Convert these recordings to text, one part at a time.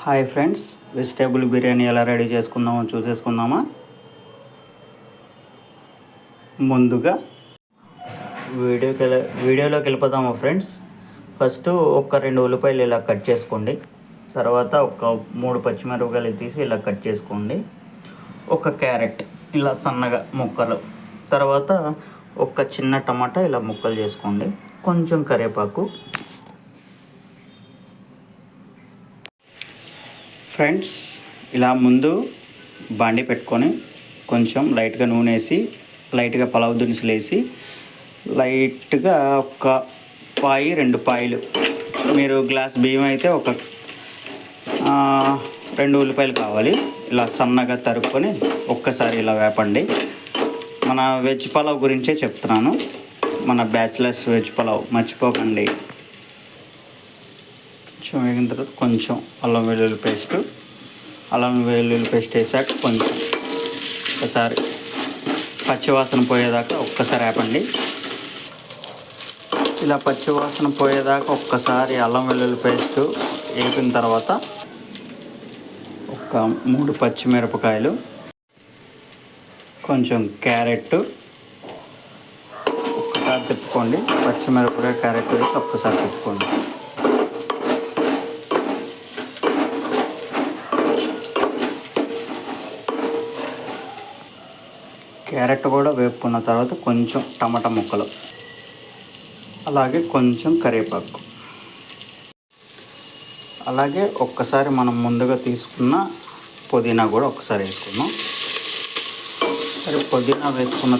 Hi friends, vegetable biryani ఎలా ready చేసుకుందామో చూసేసుకుందామా. ముందుగా వీడియోలోకి వెళ్ళిపోదామా ఫ్రెండ్స్. ఫస్ట్ ఒక 2 ఉల్లిపాయలు ఇలా కట్ చేసుకోండి. తర్వాత ఒక 3 పచ్చిమిరపకాయలు తీసి ఇలా కట్ చేసుకోండి. ఒక క్యారెట్ ఇలా సన్నగా ముక్కలు. తర్వాత ఒక చిన్న టమాటా ఇలా ముక్కలు చేసుకోండి. కొంచెం కరివేపాకు. ఫ్రెండ్స్, ఇలా ముందు బాండి పెట్టుకొని కొంచెం లైట్గా నూనె వేసి, లైట్గా పలావ్ దినుసులు వేసి, లైట్గా ఒక 2 పాయలు, మీరు గ్లాస్ బియ్యం అయితే ఒక 2 ఉల్లిపాయలు కావాలి. ఇలా సన్నగా తరుక్కొని ఒక్కసారి ఇలా వేపండి. మన వెజ్ పలావ్ గురించే చెప్తున్నాను, మన బ్యాచిలర్స్ వెజ్ పలావ్ మర్చిపోకండి. కొంచెం వేగిన తర్వాత కొంచెం అల్లం వెల్లుల్లి పేస్ట్ వేసాక కొంచెం ఒకసారి పచ్చివాసన పోయేదాకా ఒక్కసారి ఆపండి. ఇలా పచ్చివాసన పోయేదాకా ఒక్కసారి అల్లం వెల్లుల్లి పేస్ట్ వేపిన తర్వాత ఒక 3 పచ్చిమిరపకాయలు, కొంచెం క్యారెట్ ఒక్కసారి తిప్పుకోండి. పచ్చిమిరపకాయ క్యారెట్ వేసి ఒక్కసారి తిప్పుకోండి. క్యారెట్ కూడా వేపుకున్న తర్వాత కొంచెం టమాటా ముక్కలు, అలాగే కొంచెం కరివేపాకు, అలాగే ఒక్కసారి మనం ముందుగా తీసుకున్న పుదీనా కూడా ఒకసారి వేసుకుందాం. సరే, పుదీనా వేసుకున్న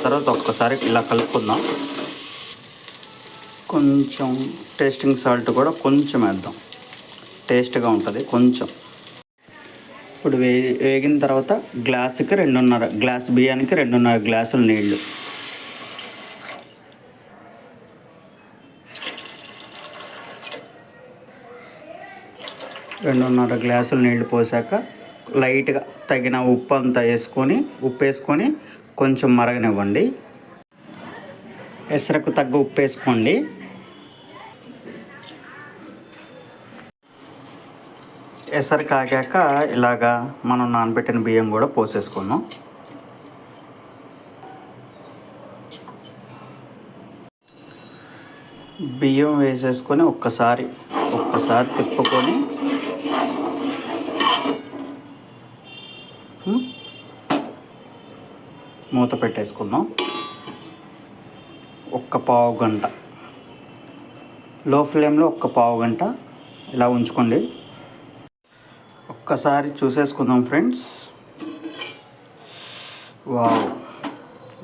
తర్వాత ఒక్కసారి ఇలా కలుపుకుందాం. కొంచెం టేస్టింగ్ సాల్ట్ కూడా కొంచెం వేద్దాం, టేస్ట్గా ఉంటుంది కొంచెం. ఇప్పుడు వేగిన తర్వాత గ్లాసుకి 2.5 గ్లాస్ బియ్యానికి 2.5 గ్లాసుల నీళ్ళు. నీళ్ళు పోసాక లైట్గా తగిన ఉప్పు అంతా వేసుకొని కొంచెం మరగనివ్వండి. ఎసరకు తగ్గ ఉప్పు వేసుకోండి. ఎసరు కాగాక ఇలాగా మనం నానబెట్టిన బియ్యం కూడా పోసేసుకున్నాం. బియ్యం వేసేసుకొని ఒక్కసారి తిప్పుకొని మూత పెట్టేసుకుందాం. ఒక పావు గంట లో ఫ్లేమ్లో పావు గంట ఇలా ఉంచుకోండి. ఒక్కసారి చూసేసుకుందాం friends. Wow,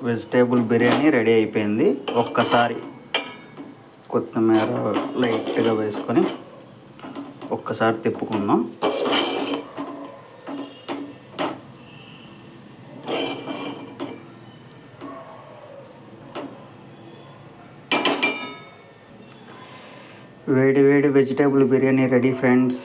vegetable biryani ready అయిపోయింది. ఒక్కసారి కొత్తిమీర లైట్గా వేసుకొని ఒక్కసారి తిప్పుకుందాం. వేడి వెజిటేబుల్ బిర్యానీ రెడీ ఫ్రెండ్స్.